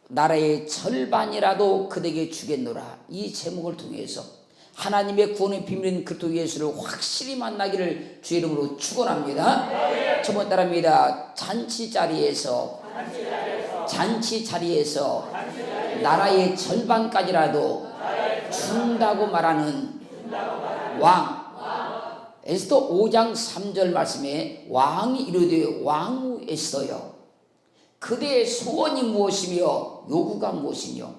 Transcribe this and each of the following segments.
나라의 절반이라도 그대에게 주겠노라. 이 제목을 통해서 하나님의 구원의 비밀인 그리스도 예수를 확실히 만나기를 주 이름으로 축원합니다. 첫 번째 따라합니다. 잔치 자리에서 나라의 절반까지라도 준다고 말하는 왕. 에스더 5장 3절 말씀에 왕이 이르되 왕후 에스더여, 그대의 소원이 무엇이며 요구가 무엇이며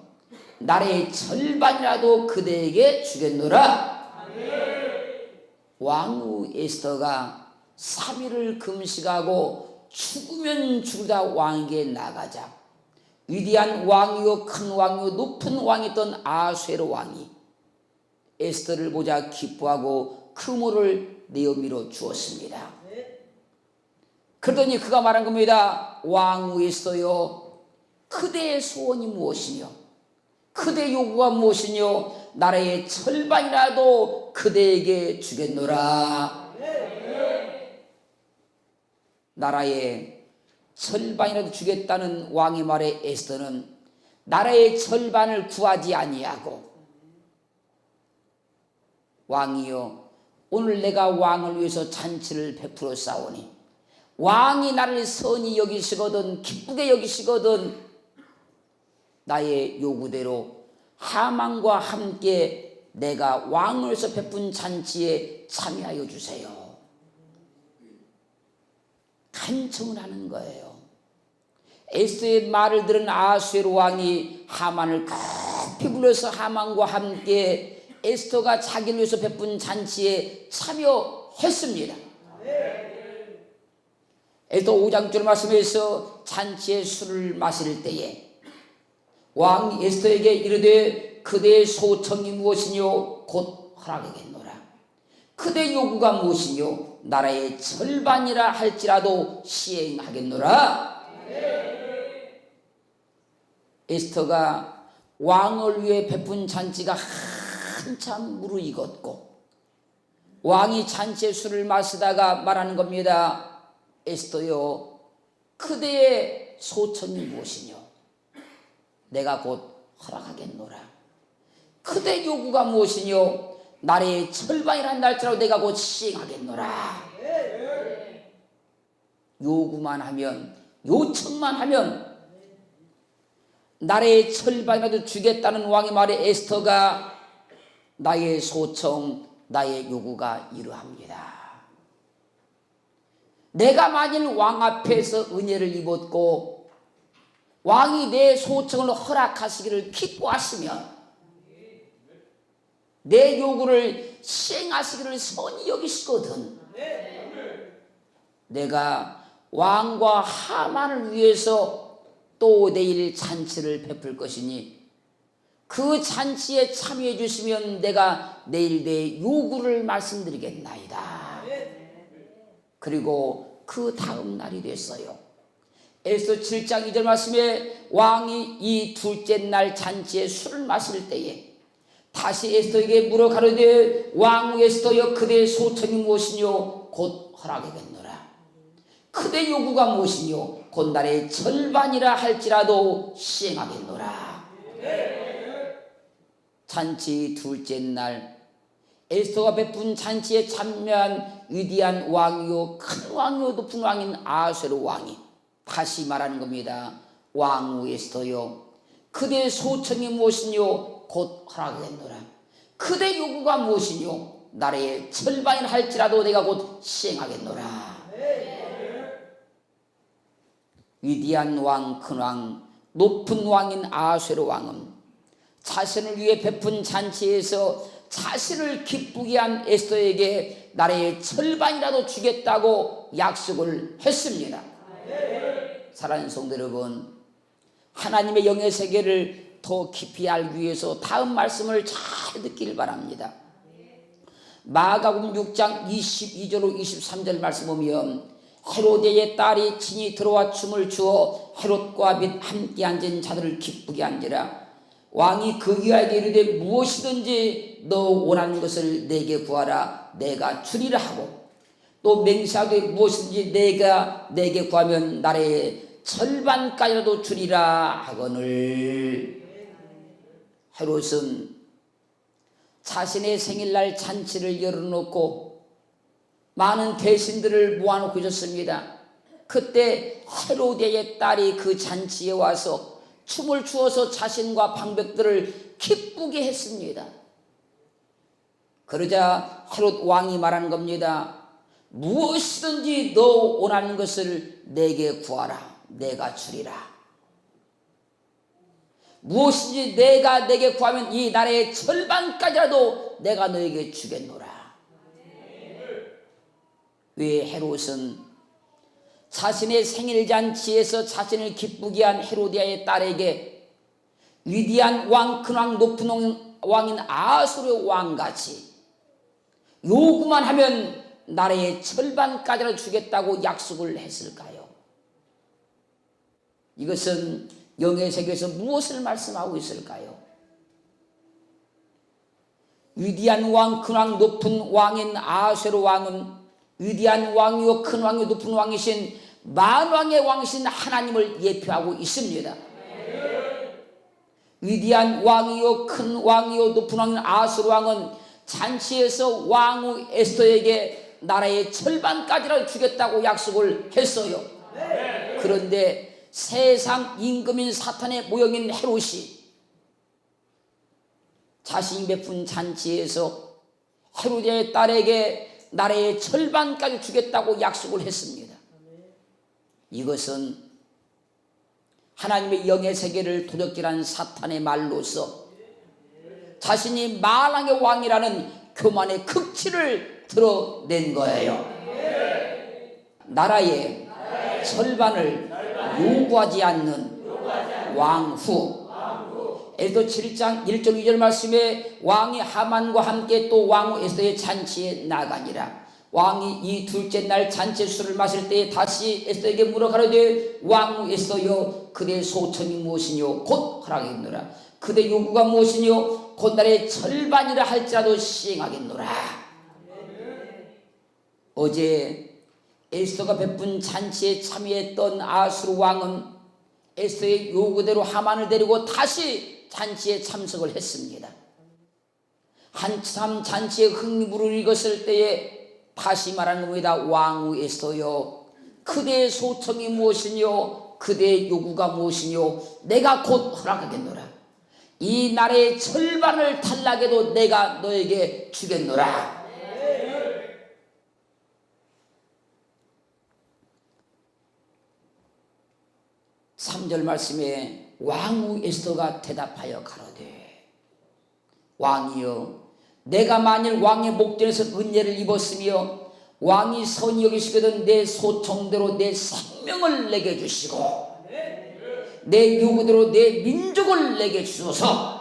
나라의 절반이라도 그대에게 주겠노라. 왕후 에스더가 3일을 금식하고 죽으면 죽으다 왕에게 나가자 위대한 왕이요 큰 왕이요 높은 왕이었던 아수에로 왕이 에스더를 보자 기뻐하고 크모를 내어밀어 주었습니다. 그러더니 그가 말한 겁니다. 왕후 에스더여, 그대의 소원이 무엇이며 그대의 요구가 무엇이며 나라의 절반이라도 그대에게 주겠노라. 나라의 절반이라도 주겠다는 왕의 말에 에스더는 나라의 절반을 구하지 아니하고, 왕이여, 오늘 내가 왕을 위해서 잔치를 베풀어 싸우니 왕이 나를 선히 여기시거든 기쁘게 여기시거든 나의 요구대로 하만과 함께 내가 왕을 위해서 베푼 잔치에 참여하여 주세요. 간청을 하는 거예요. 에스더의 말을 들은 아수에로 왕이 하만을 급히 불러서 하만과 함께 에스더가 자기를 위해서 베푼 잔치에 참여했습니다. 에스더 5장절 말씀에서 잔치에 술을 마실 때에 왕 에스더에게 이르되 그대의 소청이 무엇이뇨 곧 허락하겠노라. 그대의 요구가 무엇이뇨 나라의 절반이라 할지라도 시행하겠노라. 에스더가 왕을 위해 베푼 잔치가 한참 무르익었고 왕이 잔치에 술을 마시다가 말하는 겁니다. 에스더여, 그대의 소청이 무엇이뇨 내가 곧 허락하겠노라. 그대의 요구가 무엇이뇨 나라의 절반이란 날짜로 내가 곧 시행하겠노라. 요구만 하면, 요청만 하면 나라의 절반이라도 주겠다는 왕의 말에 에스더가 나의 소청, 나의 요구가 이러합니다. 내가 만일 왕 앞에서 은혜를 입었고 왕이 내 소청을 허락하시기를 기뻐하시면 내 요구를 시행하시기를 선히 여기시거든 내가 왕과 하만을 위해서 또 내일 잔치를 베풀 것이니 그 잔치에 참여해 주시면 내가 내일 내 요구를 말씀드리겠나이다. 그리고 그 다음 날이 됐어요. 에스더 7장 2절 말씀에 왕이 이 둘째 날 잔치에 술을 마실 때에 다시 에스더에게 물어 가로되 왕후 에스더여, 그대의 소청이 무엇이뇨 곧 허락하겠노라. 그대 요구가 무엇이뇨 곧 나라의 절반이라 할지라도 시행하겠노라. 잔치 둘째 날 에스더가 베푼 잔치에 참여한 위대한 왕이요 큰 왕이요 높은 왕인 아수에로 왕이 다시 말하는 겁니다. 왕후 에스더여, 그대의 소청이 무엇이뇨 곧 허락하겠노라. 그대 요구가 무엇이뇨 나라의 절반이라 할지라도 내가 곧 시행하겠노라. 위대한 왕, 큰 왕, 높은 왕인 아수에로 왕은 자신을 위해 베푼 잔치에서 자신을 기쁘게 한 에스더에게 나라의 절반이라도 주겠다고 약속을 했습니다. 사랑하는 성도 여러분, 하나님의 영의 세계를 더 깊이 알기 위해서 다음 말씀을 잘 듣기를 바랍니다. 마가복음 6장 22절로 23절 말씀 보면 헤로데의 딸이 친히 들어와 춤을 추어 헤롯과 및 함께 앉은 자들을 기쁘게 한지라. 왕이 그 귀하에게 이르되 무엇이든지 너 원하는 것을 내게 구하라 내가 주리라 하고 또 맹세하되 무엇이든지 내가 내게 구하면 나라의 절반까지라도 주리라 하거늘. 헤롯은 자신의 생일날 잔치를 열어놓고 많은 대신들을 모아놓고 있었습니다. 그때 헤로디아의 딸이 그 잔치에 와서 춤을 추어서 자신과 방백들을 기쁘게 했습니다. 그러자 헤롯 왕이 말하는 겁니다. 무엇이든지 너 원하는 것을 내게 구하라. 내가 주리라. 무엇인지 내가 내게 구하면 이 나라의 절반까지라도 내가 너에게 주겠노라. 왜 헤롯은 자신의 생일잔치에서 자신을 기쁘게 한 헤로디아의 딸에게 위대한 왕, 근왕, 높은 왕인 아수르의 왕같이 요구만 하면 나라의 절반까지라도 주겠다고 약속을 했을까요? 이것은 영의 세계에서 무엇을 말씀하고 있을까요? 위대한 왕, 근왕, 높은 왕인 아수르 왕은 위대한 왕이요 큰 왕이요 높은 왕이신 만왕의 왕이신 하나님을 예표하고 있습니다. 위대한 왕이요 큰 왕이요 높은 왕인 아수르 왕은 잔치에서 왕후 에스더에게 나라의 절반까지라도 주겠다고 약속을 했어요. 그런데 세상 임금인 사탄의 모형인 헤롯이 자신이 베푼 잔치에서 헤로디아의 딸에게 나라의 절반까지 주겠다고 약속을 했습니다. 이것은 하나님의 영의 세계를 도적질한 사탄의 말로서 자신이 만왕의 왕이라는 교만의 극치를 드러낸 거예요. 나라의 절반을 요구하지 않는 왕후. 에스더 7장 1절 2절 말씀에 왕이 하만과 함께 또 왕후 에스더의 잔치에 나가니라. 왕이 이 둘째 날 잔치 술을 마실 때에 다시 에스더에게 물어 가로되 왕후 에스더여 그대 소청이 무엇이뇨 곧 허락하겠노라. 그대 요구가 무엇이뇨 곧 나라의 절반이라 할지라도 시행하겠노라. 어제 에스더가 베푼 잔치에 참여했던 아수르 왕은 에스더의 요구대로 하만을 데리고 다시 잔치에 참석을 했습니다. 한참 잔치에 흥부를 읽었을 때에 다시 말하는 겁니다. 왕후 에스더여 그대의 소청이 무엇이뇨 그대의 요구가 무엇이뇨 내가 곧 허락하겠노라. 이 나라의 절반을 탈락해도 내가 너에게 주겠노라. 3절 말씀에 왕후 에스더가 대답하여 가로되 왕이여 내가 만일 왕의 목전에서 은혜를 입었으며 왕이 선히 여기시거든 내 소청대로 내 생명을 내게 주시고 내 요구대로 내 민족을 내게 주소서.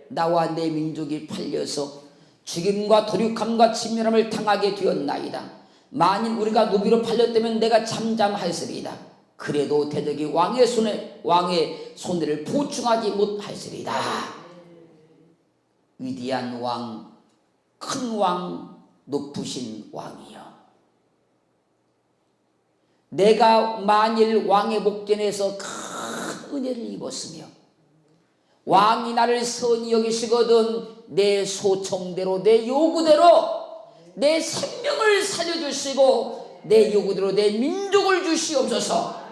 나와 내 민족이 팔려서 죽임과 도륙함과 진멸함을 당하게 되었나이다. 만일 우리가 노비로 팔렸다면 내가 잠잠하였으리이다. 그래도 대적이 왕의 손해를 보충하지 못하였으리이다. 위대한 왕, 큰 왕, 높으신 왕이여 내가 만일 왕의 목전에서 큰 은혜를 입었으며 왕이 나를 선히 여기시거든 내 소청대로 내 요구대로 내 생명을 살려주시고 내 요구대로 내 민족을 주시옵소서.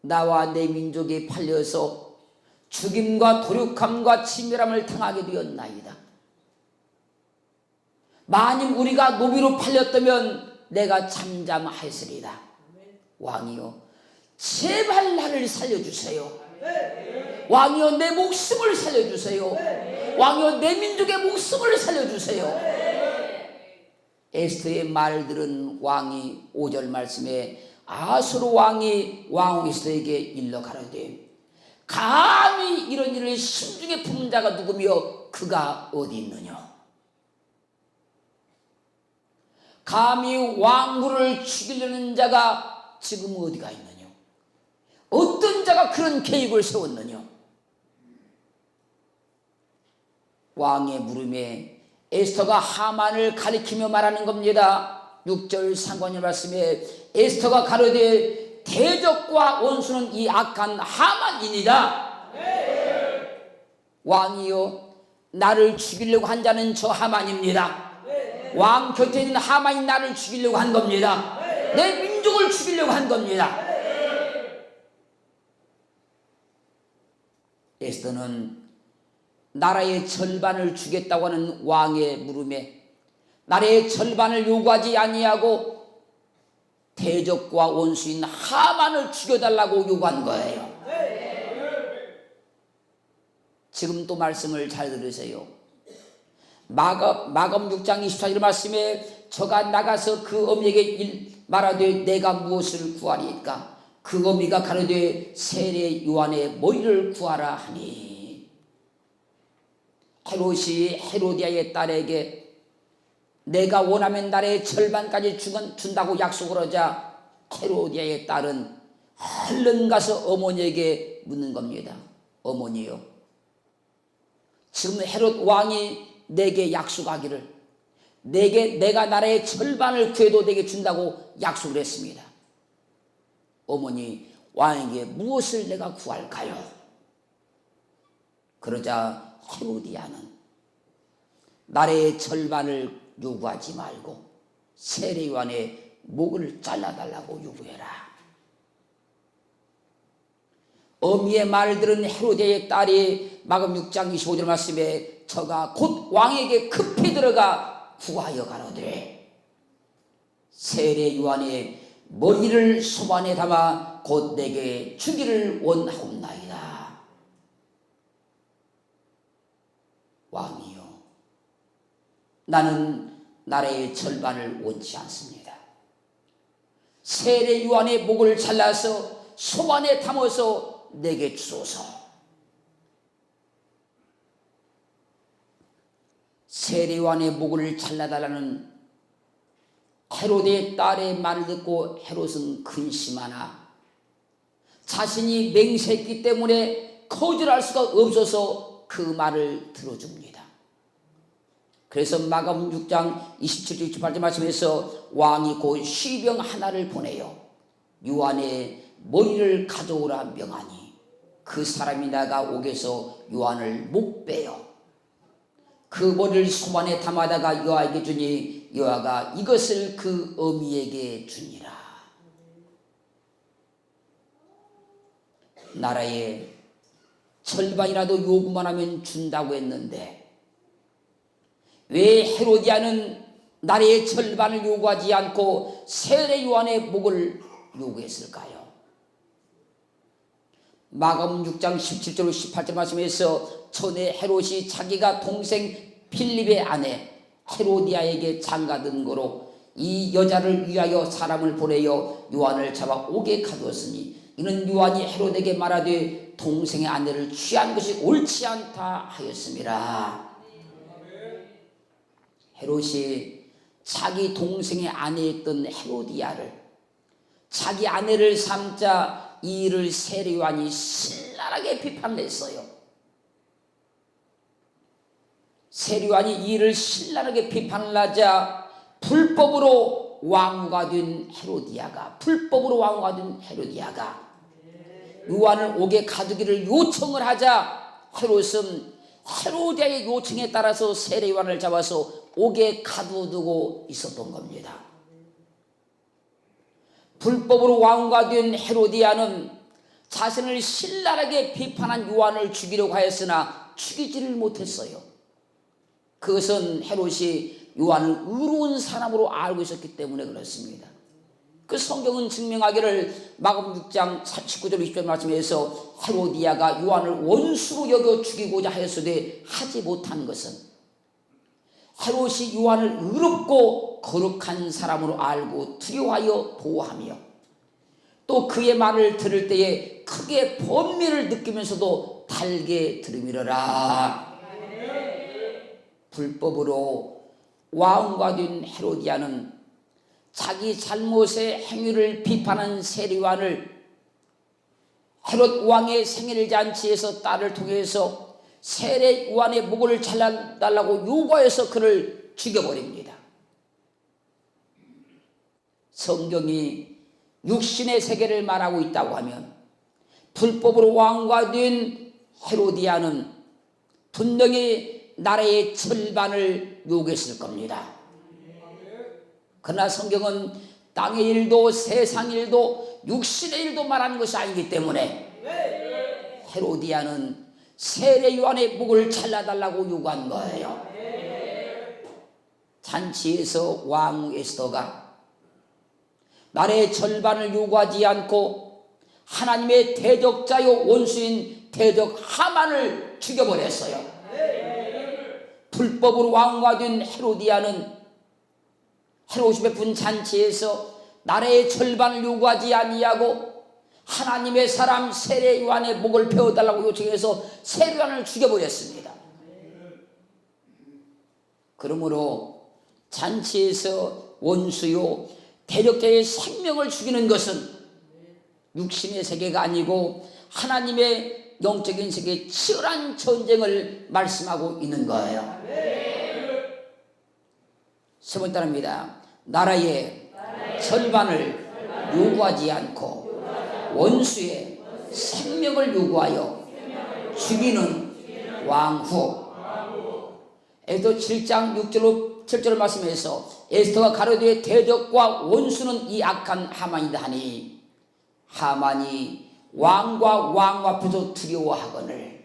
나와 내 민족이 팔려서 죽임과 도륙함과 치멸함을 당하게 되었나이다. 만일 우리가 노비로 팔렸다면 내가 잠잠하였으리이다. 왕이여 제발 나를 살려주세요. 왕이여 내 목숨을 살려주세요. 왕이여 내 민족의 목숨을 살려주세요. 에스더의 말을 들은 왕이 5절 말씀에 아수르 왕이 왕후 에스더에게 일러 가로되 감히 이런 일을 심중에 품은 자가 누구며 그가 어디 있느냐. 감히 왕후를 죽이려는 자가 지금 어디가 있느냐. 어떤 자가 그런 계획을 세웠느냐. 왕의 물음에 에스더가 하만을 가리키며 말하는 겁니다. 6절 상관의 말씀에 에스더가 가로되 대적과 원수는 이 악한 하만이니라. 왕이요, 나를 죽이려고 한 자는 저 하만입니다. 왕 곁에 있는 하만이 나를 죽이려고 한 겁니다. 내 민족을 죽이려고 한 겁니다. 에스더는 나라의 절반을 주겠다고 하는 왕의 물음에 나라의 절반을 요구하지 아니하고 대적과 원수인 하만을 죽여달라고 요구한 거예요. 지금 또 말씀을 잘 들으세요. 마감 6장 24절 말씀에 저가 나가서 그 어미에게 말하되 내가 무엇을 구하리까? 그 어미가 가로되 세례 요한의 머리를 구하라 하니, 헤롯이 헤로디아의 딸에게 내가 원하면 나라의 절반까지 준다고 약속을 하자 헤로디아의 딸은 얼른 가서 어머니에게 묻는 겁니다. 어머니요, 지금 헤롯 왕이 내게 약속하기를 내가 나라의 절반을 구해도 내게 준다고 약속을 했습니다. 어머니, 왕에게 무엇을 내가 구할까요? 그러자 헤로디아는 나라의 절반을 요구하지 말고 세례 요한의 목을 잘라달라고 요구해라. 어미의 말을 들은 헤로디아의 딸이 마감 6장 25절 말씀에 저가 곧 왕에게 급히 들어가 구하여 가로되 세례 요한의 머리를 소반에 담아 곧 내게 주기를 원하옵나이다. 왕이요, 나는 나라의 절반을 원치 않습니다. 세례 요한의 목을 잘라서 소반에 담아서 내게 주소서. 세례 요한의 목을 잘라달라는 헤롯의 딸의 말을 듣고 헤롯은 근심하나 자신이 맹세했기 때문에 거절할 수가 없어서 그 말을 들어줍니다. 그래서 마감 6장 27절 28절 말씀에서 왕이 곧 시병 하나를 보내요 요한의 머리를 가져오라 명하니 그 사람이 나가 옥에서 요한을 못 빼요. 그 머리를 소반에 담아다가 여호와에게 주니 여호와가 이것을 그 어미에게 주니라. 나라의 절반이라도 요구만 하면 준다고 했는데 왜 헤로디아는 나라의 절반을 요구하지 않고 세례 요한의 목을 요구했을까요? 마가음 6장 17절 18절 말씀에서 전에 헤롯이 자기가 동생 필립의 아내 헤로디아에게 장가든 거로 이 여자를 위하여 사람을 보내어 요한을 잡아 옥에 가두었으니 이는 요한이 헤롯에게 말하되 동생의 아내를 취한 것이 옳지 않다 하였습니다. 헤롯이 자기 동생의 아내였던 헤로디아를 자기 아내를 삼자 이 일을 세례 요한이 신랄하게 비판을 했어요. 세례 요한이 이 일을 신랄하게 비판을 하자 불법으로 왕후가 된 헤로디아가 요한을 옥에 가두기를 요청을 하자 헤롯은 헤로디아의 요청에 따라서 세례 요한을 잡아서 옥에 가두두고 있었던 겁니다. 불법으로 왕후가 된 헤로디아는 자신을 신랄하게 비판한 요한을 죽이려고 하였으나 죽이지를 못했어요. 그것은 헤롯이 요한을 의로운 사람으로 알고 있었기 때문에 그렇습니다. 그 성경은 증명하기를 마가음 6장 19절 20절 말씀에서 헤로디아가 요한을 원수로 여겨 죽이고자 하였으되 하지 못한 것은 헤롯이 요한을 의롭고 거룩한 사람으로 알고 두려워하여 보호하며 또 그의 말을 들을 때에 크게 번민을 느끼면서도 달게 들으미러라. 불법으로 왕후가 된 헤로디아는 자기 잘못의 행위를 비판한 세례 요한을 헤롯 왕의 생일잔치에서 딸을 통해서 세례 요한의 목을 잘라달라고 요구해서 그를 죽여버립니다. 성경이 육신의 세계를 말하고 있다고 하면 불법으로 왕과 된 헤로디아는 분명히 나라의 절반을 요구했을 겁니다. 그러나 성경은 땅의 일도 세상 일도 육신의 일도 말하는 것이 아니기 때문에 헤로디아는 세례 요한의 목을 잘라달라고 요구한 거예요. 잔치에서 왕후 에스더가 나라의 절반을 요구하지 않고 하나님의 대적자요 원수인 대적 하만을 죽여버렸어요. 불법으로 왕후가 된 헤로디아는 헤롯이 베푼 잔치에서 나라의 절반을 요구하지 아니하고 하나님의 사람 세례 요한의 목을 베어달라고 요청해서 세례 요한을 죽여버렸습니다. 그러므로 잔치에서 원수요 대적자의 생명을 죽이는 것은 육신의 세계가 아니고 하나님의 영적인 세계의 치열한 전쟁을 말씀하고 있는 거예요. 세 번째 답입니다. 나라의 절반을 요구하지 않고 원수의 생명을 요구하여 죽이는 왕후. 에스더 7장 6절로 7절을 말씀해서 에스더가 가로되 대적과 원수는 이 악한 하만이다 하니 하만이 왕과 왕 앞에서 두려워하거늘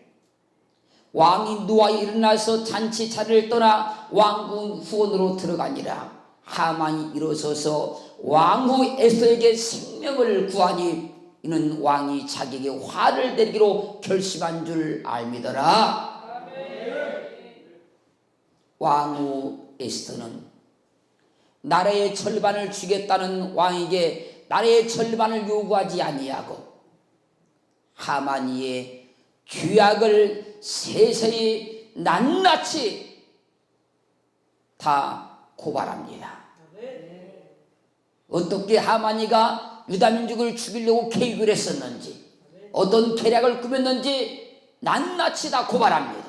왕이 누워 일어나서 잔치 자리를 떠나 왕궁 후원으로 들어가니라. 하만이 일어서서 왕후 에스더에게 생명을 구하니 이는 왕이 자기에게 화를 내리기로 결심한 줄 알미더라. 왕후 에스더는 나라의 절반을 주겠다는 왕에게 나라의 절반을 요구하지 아니하고 하만이의 죄악을 세세히 낱낱이 다 고발합니다. 어떻게 하만이가 유다민족을 죽이려고 계획을 했었는지 어떤 계략을 꾸몄는지 낱낱이 다 고발합니다.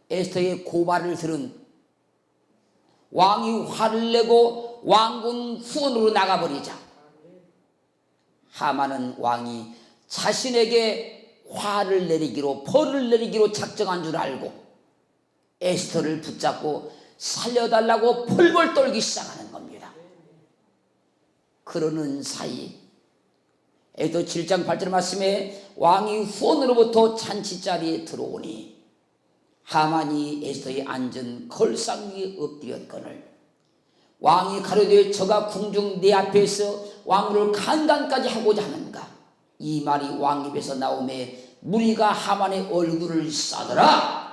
에스더의 고발을 들은 왕이 화를 내고 왕궁 후원으로 나가버리자 하만은 왕이 자신에게 화를 내리기로 벌을 내리기로 작정한 줄 알고 에스더를 붙잡고 살려달라고 벌벌 떨기 시작하는 겁니다. 그러는 사이 에스더 7장 8절 말씀에 왕이 후원으로부터 잔치자리에 들어오니 하만이 에스더의 앉은 걸상 위에 엎드렸거늘 왕이 가로되 저가 궁중 내 앞에서 왕후를 강간까지 하고자 하는가. 이 말이 왕 입에서 나오매 무리가 하만의 얼굴을 싸더라.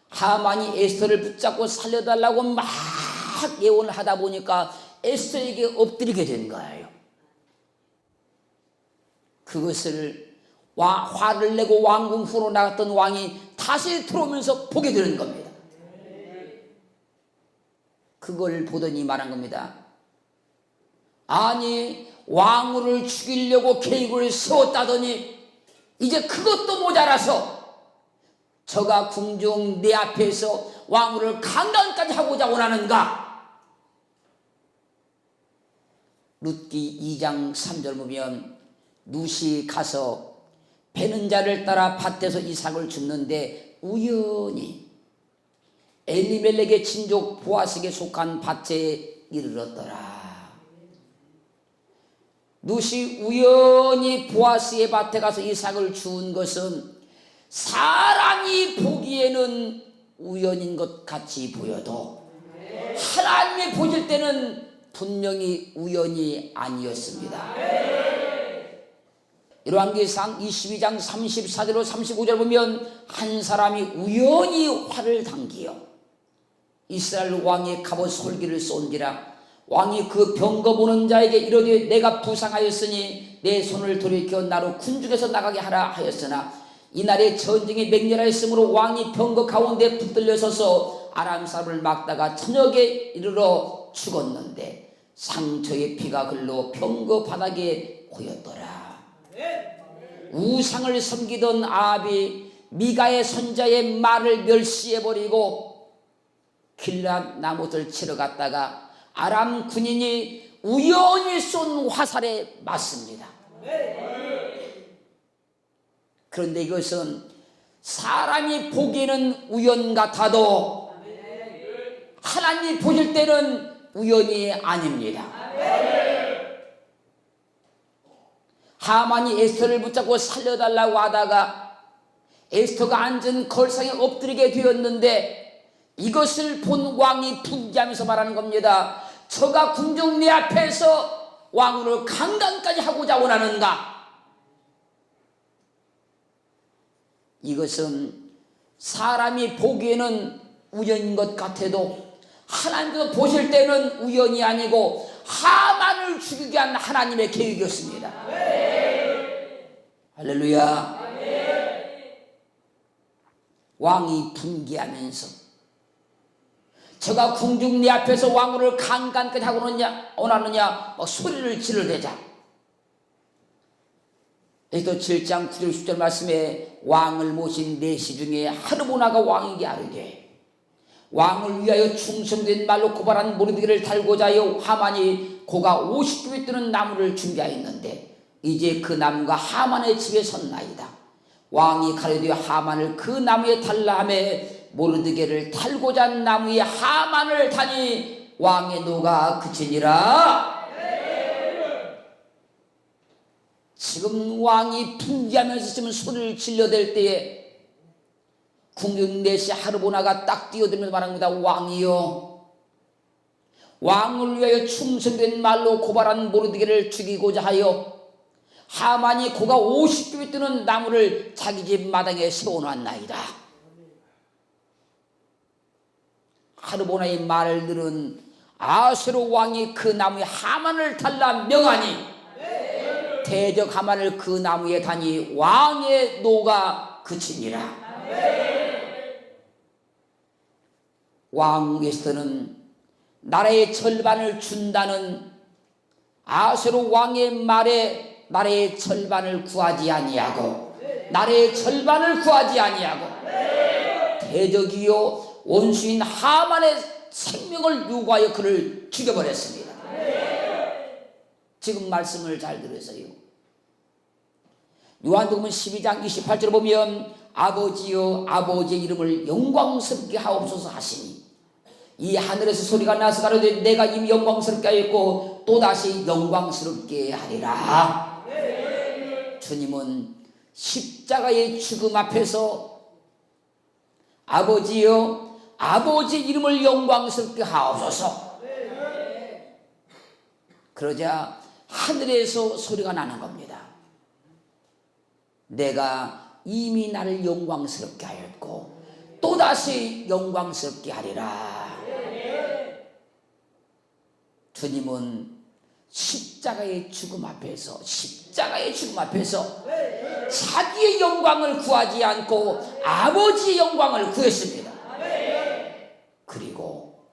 하만이 에스더를 붙잡고 살려달라고 막 예언을 하다 보니까 에스더에게 엎드리게 된 거예요. 그것을 화를 내고 왕궁 후로 나갔던 왕이 다시 들어오면서 보게 되는 겁니다. 그걸 보더니 말한 겁니다. 아니 왕후를 죽이려고 계획을 세웠다더니 이제 그것도 모자라서 저가 궁중 내 앞에서 왕후를 강간까지 하고자 원하는가. 룻기 2장 3절 보면 룻이 가서 베는 자를 따라 밭에서 이삭을 줍는데 우연히 엘리멜렉의 친족 보아스에게 속한 밭에 이르렀더라. 룻이 우연히 보아스의 밭에 가서 이삭을 주운 것은 사람이 보기에는 우연인 것 같이 보여도 하나님이 보실 때는 분명히 우연이 아니었습니다. 열왕기상 22장 34절로 35절 보면 한 사람이 우연히 활을 당기어 이스라엘 왕의 갑옷 솔기를 쏜지라. 왕이 그 병거 보는 자에게 이르되 내가 부상하였으니 내 손을 돌이켜 나로 군중에서 나가게 하라 하였으나 이날에 전쟁이 맹렬하였으므로 왕이 병거 가운데 붙들려 서서 아람 사람을 막다가 저녁에 이르러 죽었는데 상처의 피가 흘러 병거 바닥에 고였더라. 우상을 섬기던 아합이 미가의 선자의 말을 멸시해버리고 길앗 나무들 치러 갔다가 아람 군인이 우연히 쏜 화살에 맞습니다. 그런데 이것은 사람이 보기에는 우연 같아도 하나님이 보실 때는 우연이 아닙니다. 하만이 에스더를 붙잡고 살려달라고 하다가 에스더가 앉은 걸상에 엎드리게 되었는데 이것을 본 왕이 분개하면서 말하는 겁니다. 저가 궁정 내 앞에서 왕후를 강간까지 하고자 원하는가? 이것은 사람이 보기에는 우연인 것 같아도 하나님께서 보실 때는 우연이 아니고 하만을 죽이기 위한 하나님의 계획이었습니다. 할렐루야. 왕이 분개하면서 저가 궁중 내 앞에서 왕후를 강간까지 하고 원하느냐 막 소리를 지르대자. 에스더 7장 9절 10절 말씀에 왕을 모신 내시 중에 하르보나가 왕에게 아뢰되 왕을 위하여 충성된 말로 고발한 모르드게를 달고자 하여 하만이 고가 50규빗 뜨는 나무를 준비하였는데 이제 그 나무가 하만의 집에 섰나이다. 왕이 가려되 하만을 그 나무에 달라 하며 모르드게를 달고자 한 나무에 하만을 다니 왕의 노가 그치니라. 지금 왕이 분개하면서 지금 소리를 질러댈 때에 궁중 내시 하르보나가 딱 뛰어들면서 말합니다. 왕이요, 왕을 위하여 충성된 말로 고발한 모르드게를 죽이고자 하여 하만이 고가 50규빗 뜨는 나무를 자기 집 마당에 세워놨나이다. 하르보나의 말을 들은 아수르 왕이 그 나무에 하만을 달라 명하니 대적 하만을 그 나무에 다니 왕의 노가 그치니라. 왕 에스더는 나라의 절반을 준다는 아수르 왕의 말에 나라의 절반을 구하지 아니하고 나라의 절반을 구하지 아니하고 대적이요 원수인 하만의 생명을 요구하여 그를 죽여버렸습니다. 지금 말씀을 잘 들으세요. 요한복음 12장 28절을 보면 아버지여 아버지의 이름을 영광스럽게 하옵소서 하시니 이 하늘에서 소리가 나서 가로되 내가 이미 영광스럽게 하였고 또다시 영광스럽게 하리라. 주님은 십자가의 죽음 앞에서 아버지여 아버지의 이름을 영광스럽게 하옵소서. 그러자 하늘에서 소리가 나는 겁니다. 내가 이미 나를 영광스럽게 하였고 또다시 영광스럽게 하리라. 주님은 십자가의 죽음 앞에서 자기의 영광을 구하지 않고 아버지의 영광을 구했습니다. 그리고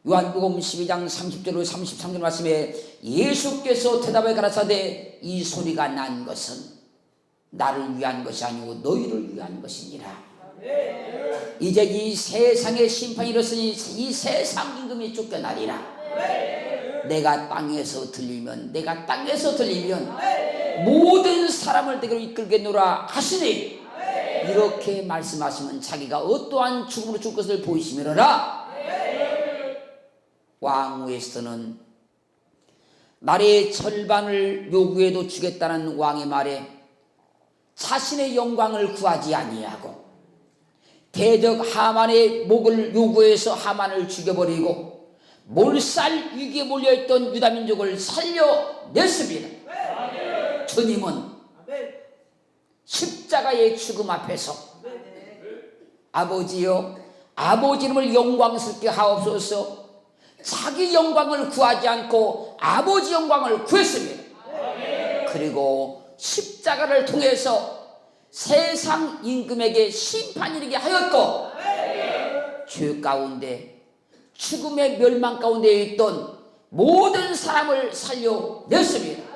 요한복음 12장 30절로 33절 말씀에 예수께서 대답해 가라사대 이 소리가 난 것은 나를 위한 것이 아니고 너희를 위한 것이니라. 이제 이 세상의 심판이 이르렀으니 이 세상 임금이 쫓겨나리라. 내가 땅에서 들리면 모든 사람을 내게로 이끌겠노라 하시니 이렇게 말씀하시면 자기가 어떠한 죽음으로 죽을 것을 보이시미로라. 왕 에스더는 나라의 절반을 요구해도 주겠다는 왕의 말에 자신의 영광을 구하지 아니하고 대적 하만의 목을 요구해서 하만을 죽여버리고 몰살 위기에 몰려있던 유다민족을 살려냈습니다. 주님은 십자가의 죽음 앞에서 아버지여 아버지 이름을 영광스럽게 하옵소서. 자기 영광을 구하지 않고 아버지 영광을 구했습니다. 그리고 십자가를 통해서 세상 임금에게 심판이 이르게 하였고 죄 가운데 죽음의 멸망 가운데 있던 모든 사람을 살려냈습니다.